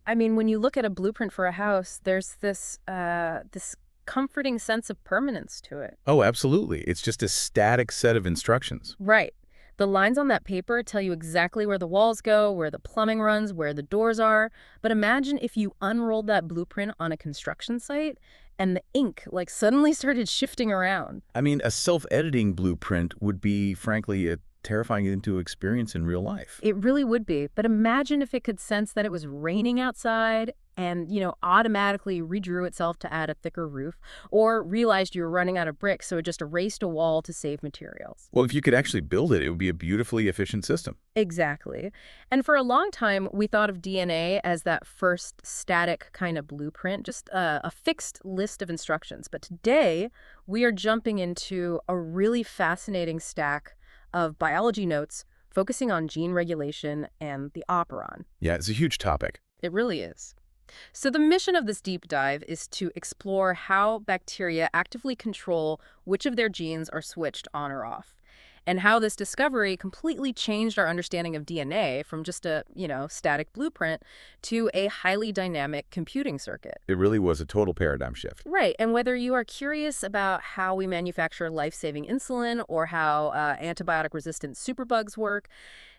I mean, when you look at a blueprint for a house, there's this comforting sense of permanence to it. Oh, absolutely. It's just a static set of instructions. Right. The lines on that paper tell you exactly where the walls go, where the plumbing runs, where the doors are. But imagine if you unrolled that blueprint on a construction site and the ink suddenly started shifting around. I mean, a self-editing blueprint would be, frankly, a terrifying thing to experience in real life. It really would be. But imagine if it could sense that it was raining outside and, automatically redrew itself to add a thicker roof, or realized you were running out of bricks, so it just erased a wall to save materials. Well, if you could actually build it, it would be a beautifully efficient system. Exactly. And for a long time, we thought of DNA as that first static kind of blueprint, just a fixed list of instructions. But today, we are jumping into a really fascinating stack of biology notes focusing on gene regulation and the operon. Yeah, it's a huge topic. It really is. So the mission of this deep dive is to explore how bacteria actively control which of their genes are switched on or off, and how this discovery completely changed our understanding of DNA from just a, static blueprint to a highly dynamic computing circuit. It really was a total paradigm shift. Right, and whether you are curious about how we manufacture life-saving insulin or how antibiotic-resistant superbugs work,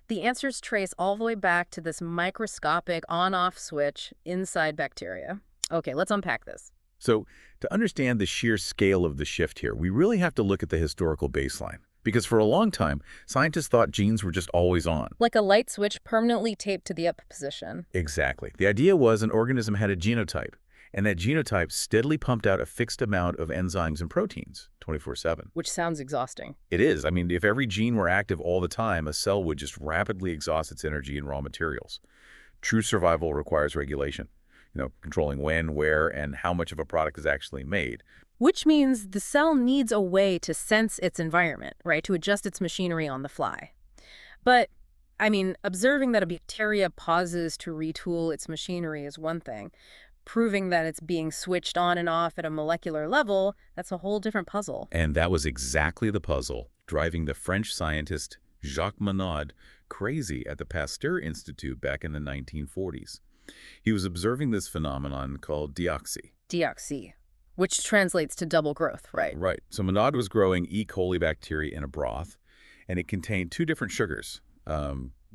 the answers trace all the way back to this microscopic on-off switch inside bacteria. Okay, let's unpack this. So, to understand the sheer scale of the shift here, we really have to look at the historical baseline. Because for a long time, scientists thought genes were just always on. Like a light switch permanently taped to the up position. Exactly. The idea was an organism had a genotype, and that genotype steadily pumped out a fixed amount of enzymes and proteins, 24/7. Which sounds exhausting. It is. I mean, if every gene were active all the time, a cell would just rapidly exhaust its energy and raw materials. True survival requires regulation, controlling when, where, and how much of a product is actually made. Which means the cell needs a way to sense its environment, right, to adjust its machinery on the fly. But, I mean, observing that a bacteria pauses to retool its machinery is one thing. Proving that it's being switched on and off at a molecular level, that's a whole different puzzle. And that was exactly the puzzle driving the French scientist Jacques Monod crazy at the Pasteur Institute back in the 1940s. He was observing this phenomenon called deoxy. Deoxy, which translates to double growth, right? Right. So Monod was growing E. coli bacteria in a broth, and it contained two different sugars,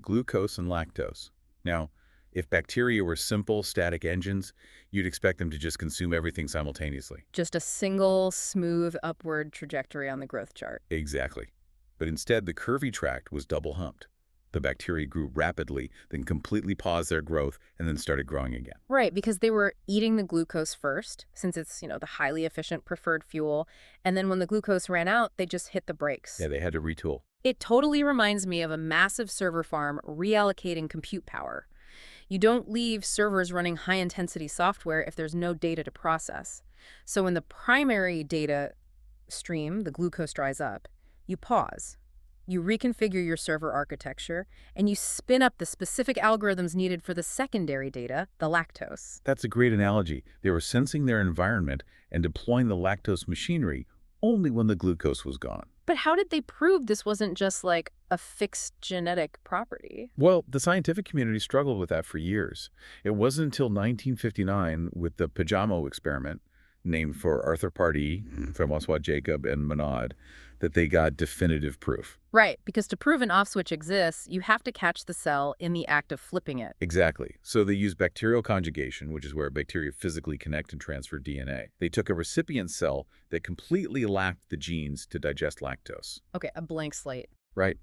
glucose and lactose. Now, if bacteria were simple, static engines, you'd expect them to just consume everything simultaneously. Just a single, smooth upward trajectory on the growth chart. Exactly. But instead, the curvy tract was double-humped. The bacteria grew rapidly, then completely paused their growth, and then started growing again. Right, because they were eating the glucose first, since it's, the highly efficient preferred fuel. And then when the glucose ran out, they just hit the brakes. Yeah, they had to retool. It totally reminds me of a massive server farm reallocating compute power. You don't leave servers running high-intensity software if there's no data to process. So when the primary data stream, the glucose, dries up, you pause. You reconfigure your server architecture, and you spin up the specific algorithms needed for the secondary data, the lactose. That's a great analogy. They were sensing their environment and deploying the lactose machinery only when the glucose was gone. But how did they prove this wasn't just like a fixed genetic property? Well, the scientific community struggled with that for years. It wasn't until 1959 with the Pajamo experiment, named for Arthur Pardee, François Jacob, and Monod, that they got definitive proof. Right, because to prove an off switch exists, you have to catch the cell in the act of flipping it. Exactly. So they used bacterial conjugation, which is where bacteria physically connect and transfer DNA. They took a recipient cell that completely lacked the genes to digest lactose. Okay, a blank slate. Right.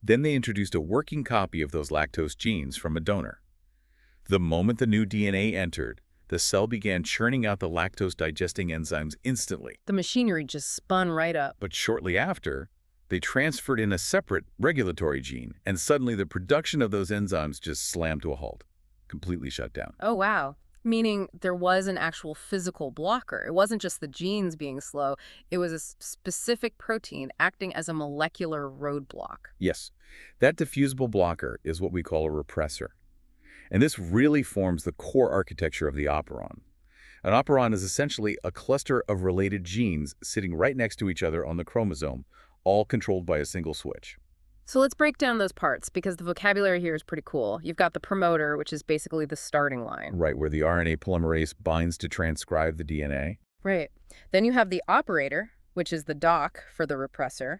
Then they introduced a working copy of those lactose genes from a donor. The moment the new DNA entered, the cell began churning out the lactose-digesting enzymes instantly. The machinery just spun right up. But shortly after, they transferred in a separate regulatory gene, and suddenly the production of those enzymes just slammed to a halt, completely shut down. Oh, wow. Meaning there was an actual physical blocker. It wasn't just the genes being slow. It was a specific protein acting as a molecular roadblock. Yes, that diffusible blocker is what we call a repressor. And this really forms the core architecture of the operon. An operon is essentially a cluster of related genes sitting right next to each other on the chromosome, all controlled by a single switch. So let's break down those parts because the vocabulary here is pretty cool. You've got the promoter, which is basically the starting line. Right, where the RNA polymerase binds to transcribe the DNA. Right. Then you have the operator, which is the dock for the repressor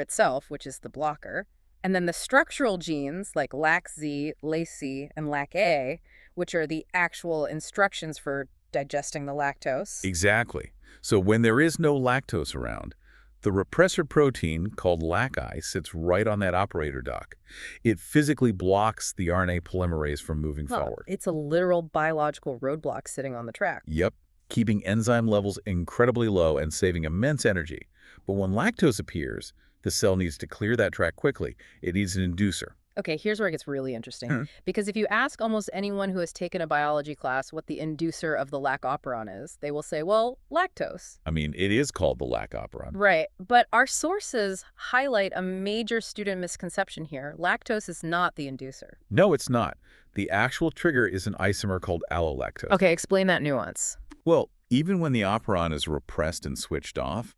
itself, which is the blocker, and then the structural genes like LAC-Z, LAC-C, and LAC-A, which are the actual instructions for digesting the lactose. Exactly. So when there is no lactose around, the repressor protein, called LAC-I, sits right on that operator dock. It physically blocks the RNA polymerase from moving forward. It's a literal biological roadblock sitting on the track. Yep, keeping enzyme levels incredibly low and saving immense energy. But when lactose appears, the cell needs to clear that track quickly. It needs an inducer. Okay, here's where it gets really interesting. Because if you ask almost anyone who has taken a biology class what the inducer of the lac operon is, they will say, well, lactose. I mean, it is called the lac operon. Right, but our sources highlight a major student misconception here. Lactose is not the inducer. No, it's not. The actual trigger is an isomer called allolactose. Okay, explain that nuance. Well, even when the operon is repressed and switched off,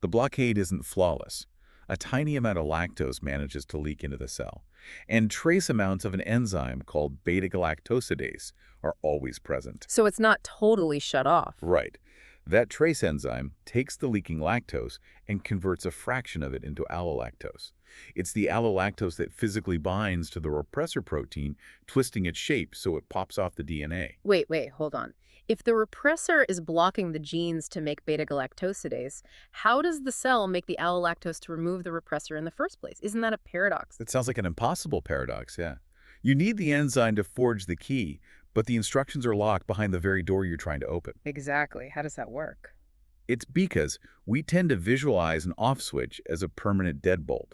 the blockade isn't flawless. A tiny amount of lactose manages to leak into the cell, and trace amounts of an enzyme called beta-galactosidase are always present. So it's not totally shut off. Right. That trace enzyme takes the leaking lactose and converts a fraction of it into allolactose. It's the allolactose that physically binds to the repressor protein, twisting its shape so it pops off the DNA. Wait, hold on. If the repressor is blocking the genes to make beta-galactosidase, how does the cell make the allolactose to remove the repressor in the first place? Isn't that a paradox? That sounds like an impossible paradox, yeah. You need the enzyme to forge the key, but the instructions are locked behind the very door you're trying to open. Exactly. How does that work? It's because we tend to visualize an off switch as a permanent deadbolt.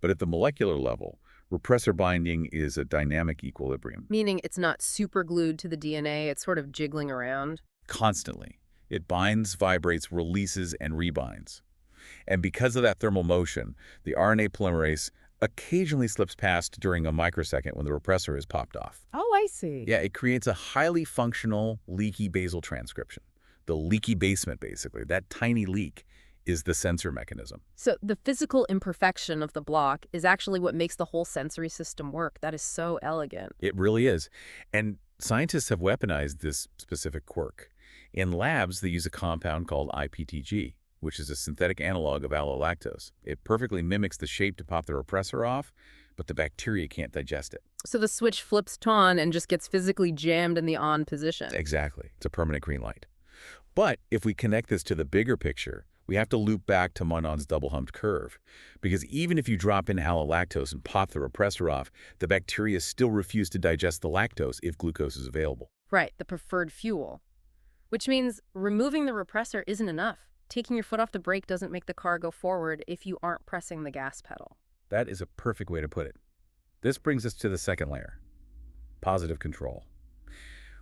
But at the molecular level, repressor binding is a dynamic equilibrium. Meaning it's not super glued to the DNA, it's sort of jiggling around? Constantly. It binds, vibrates, releases, and rebinds. And because of that thermal motion, the RNA polymerase occasionally slips past during a microsecond when the repressor is popped off. Oh, I see. Yeah, it creates a highly functional leaky basal transcription. The leaky basement, basically. That tiny leak is the sensor mechanism. So the physical imperfection of the block is actually what makes the whole sensory system work. That is so elegant. It really is. And scientists have weaponized this specific quirk. In labs, they use a compound called IPTG, which is a synthetic analog of allolactose. It perfectly mimics the shape to pop the repressor off, but the bacteria can't digest it. So the switch flips on and just gets physically jammed in the on position. Exactly. It's a permanent green light. But if we connect this to the bigger picture, we have to loop back to Monod's double-humped curve. Because even if you drop in allolactose and pop the repressor off, the bacteria still refuse to digest the lactose if glucose is available. Right, the preferred fuel. Which means removing the repressor isn't enough. Taking your foot off the brake doesn't make the car go forward if you aren't pressing the gas pedal. That is a perfect way to put it. This brings us to the second layer, positive control.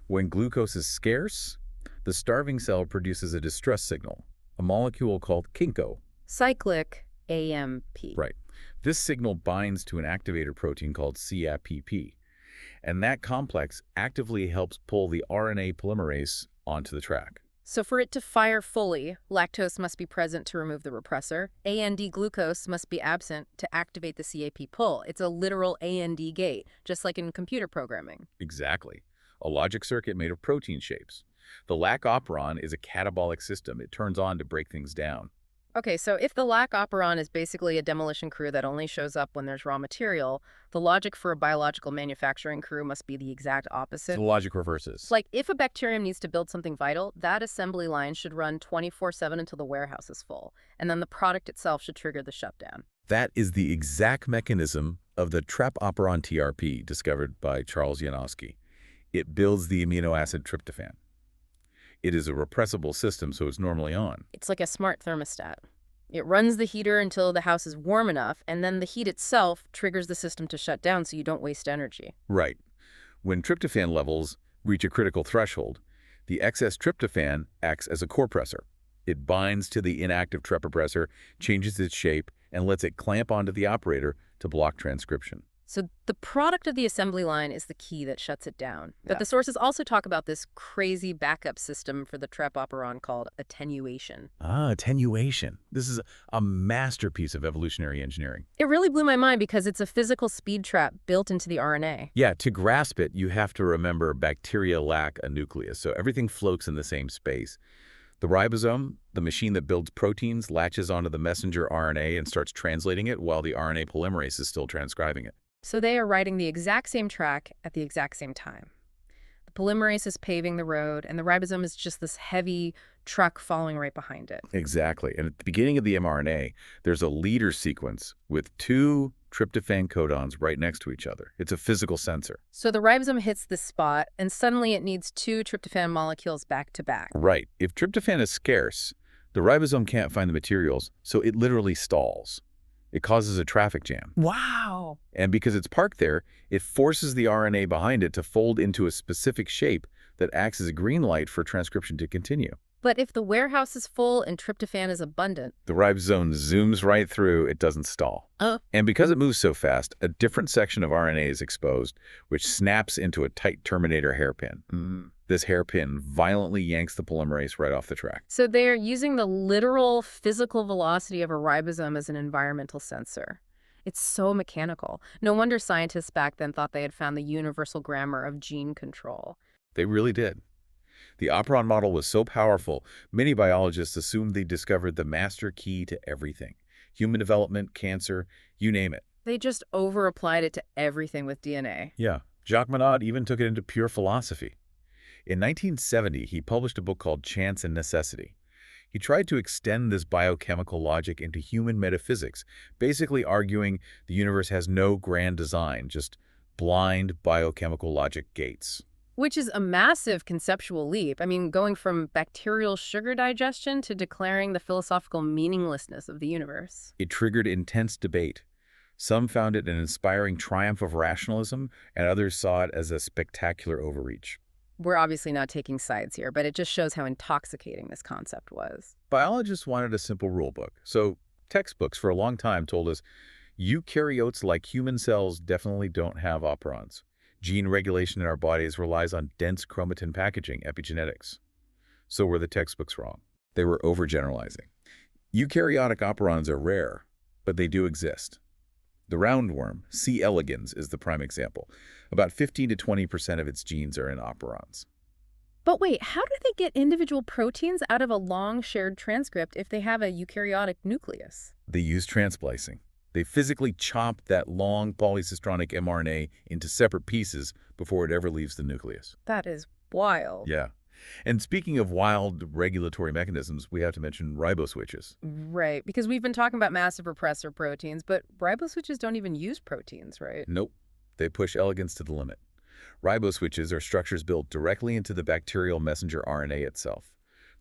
When glucose is scarce, the starving cell produces a distress signal, a molecule called Kinko. Cyclic AMP. Right. This signal binds to an activator protein called CAPP, and that complex actively helps pull the RNA polymerase onto the track. So for it to fire fully, lactose must be present to remove the repressor. AND glucose must be absent to activate the CAP pull. It's a literal AND gate, just like in computer programming. Exactly. A logic circuit made of protein shapes. The lac operon is a catabolic system. It turns on to break things down. Okay, so if the lac operon is basically a demolition crew that only shows up when there's raw material, the logic for a biological manufacturing crew must be the exact opposite. The logic reverses. Like, if a bacterium needs to build something vital, that assembly line should run 24/7 until the warehouse is full, and then the product itself should trigger the shutdown. That is the exact mechanism of the trap operon TRP discovered by Charles Janowski. It builds the amino acid tryptophan. It is a repressible system, so it's normally on. It's like a smart thermostat. It runs the heater until the house is warm enough, and then the heat itself triggers the system to shut down so you don't waste energy. Right. When tryptophan levels reach a critical threshold, the excess tryptophan acts as a corepressor. It binds to the inactive TREP repressor, changes its shape, and lets it clamp onto the operator to block transcription. So the product of the assembly line is the key that shuts it down. But Yeah. the sources also talk about this crazy backup system for the trap operon called attenuation. Attenuation. This is a masterpiece of evolutionary engineering. It really blew my mind because it's a physical speed trap built into the RNA. Yeah, to grasp it, you have to remember bacteria lack a nucleus, so everything floats in the same space. The ribosome, the machine that builds proteins, latches onto the messenger RNA and starts translating it while the RNA polymerase is still transcribing it. So they are riding the exact same track at the exact same time. The polymerase is paving the road, and the ribosome is just this heavy truck following right behind it. Exactly. And at the beginning of the mRNA, there's a leader sequence with two tryptophan codons right next to each other. It's a physical sensor. So the ribosome hits this spot, and suddenly it needs two tryptophan molecules back to back. Right. If tryptophan is scarce, the ribosome can't find the materials, so it literally stalls. It causes a traffic jam. Wow. And because it's parked there, it forces the RNA behind it to fold into a specific shape that acts as a green light for transcription to continue. But if the warehouse is full and tryptophan is abundant, The ribosome zooms right through, it doesn't stall. And because it moves so fast, a different section of RNA is exposed, which snaps into a tight terminator hairpin. This hairpin violently yanks the polymerase right off the track. so they're using the literal physical velocity of a ribosome as an environmental sensor. It's so mechanical. No wonder scientists back then thought they had found the universal grammar of gene control. They really did. The Operon model was so powerful, many biologists assumed they discovered the master key to everything. Human development, cancer, you name it. They just over-applied it to everything with DNA. Yeah. Jacques Monod even took it into pure philosophy. In 1970, he published a book called Chance and Necessity. He tried to extend this biochemical logic into human metaphysics, basically arguing the universe has no grand design, just blind biochemical logic gates. Which is a massive conceptual leap. I mean, going from bacterial sugar digestion to declaring the philosophical meaninglessness of the universe. It triggered intense debate. Some found it an inspiring triumph of rationalism, and others saw it as a spectacular overreach. We're obviously not taking sides here, but it just shows how intoxicating this concept was. Biologists wanted a simple rulebook, so textbooks for a long time told us eukaryotes like human cells definitely don't have operons. Gene regulation in our bodies relies on dense chromatin packaging, epigenetics. So were the textbooks wrong. They were overgeneralizing. Eukaryotic operons are rare, but they do exist. The roundworm, C. elegans, is the prime example. About 15 to 20% of its genes are in operons. But wait, how do they get individual proteins out of a long shared transcript if they have a eukaryotic nucleus? They use transplicing. They physically chop that long polycistronic mRNA into separate pieces before it ever leaves the nucleus. That is wild. Yeah. And speaking of wild regulatory mechanisms, we have to mention riboswitches. Right, because we've been talking about massive repressor proteins, but riboswitches don't even use proteins, right? Nope. They push elegance to the limit. Riboswitches are structures built directly into the bacterial messenger RNA itself.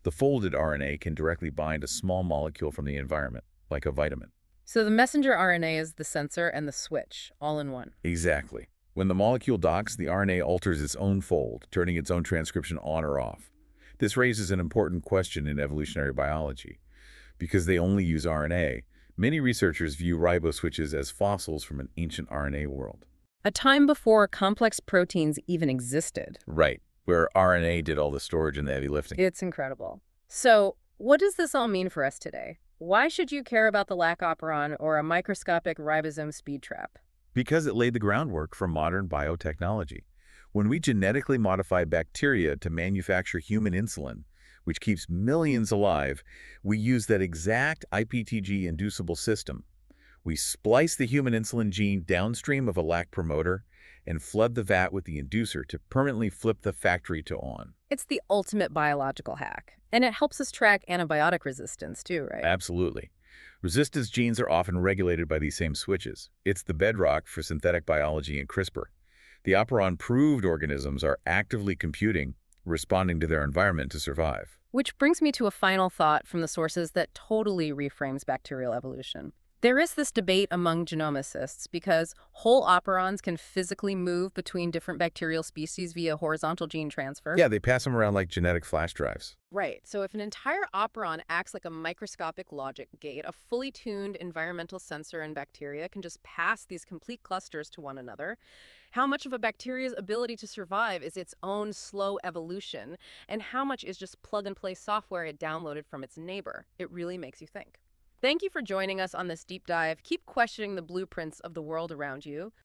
The folded RNA can directly bind a small molecule from the environment, like a vitamin. So the messenger RNA is the sensor and the switch, all in one. Exactly. When the molecule docks, the RNA alters its own fold, turning its own transcription on or off. This raises an important question in evolutionary biology. Because they only use RNA, many researchers view riboswitches as fossils from an ancient RNA world. A time before complex proteins even existed. Right, where RNA did all the storage and the heavy lifting. It's incredible. So what does this all mean for us today? Why should you care about the lac operon or a microscopic ribosome speed trap? Because it laid the groundwork for modern biotechnology. When we genetically modify bacteria to manufacture human insulin, which keeps millions alive, we use that exact IPTG inducible system. We splice the human insulin gene downstream of a lac promoter and flood the vat with the inducer to permanently flip the factory to on. It's the ultimate biological hack. And it helps us track antibiotic resistance too, right? Absolutely. Resistance genes are often regulated by these same switches. It's the bedrock for synthetic biology and CRISPR. The operon-proved organisms are actively computing, responding to their environment to survive. Which brings me to a final thought from the sources that totally reframes bacterial evolution. There is this debate among genomicists because whole operons can physically move between different bacterial species via horizontal gene transfer. Yeah, they pass them around like genetic flash drives. Right. So if an entire operon acts like a microscopic logic gate, a fully tuned environmental sensor in bacteria can just pass these complete clusters to one another. How much of a bacteria's ability to survive is its own slow evolution, and how much is just plug-and-play software it downloaded from its neighbor? It really makes you think. Thank you for joining us on this deep dive. Keep questioning the blueprints of the world around you.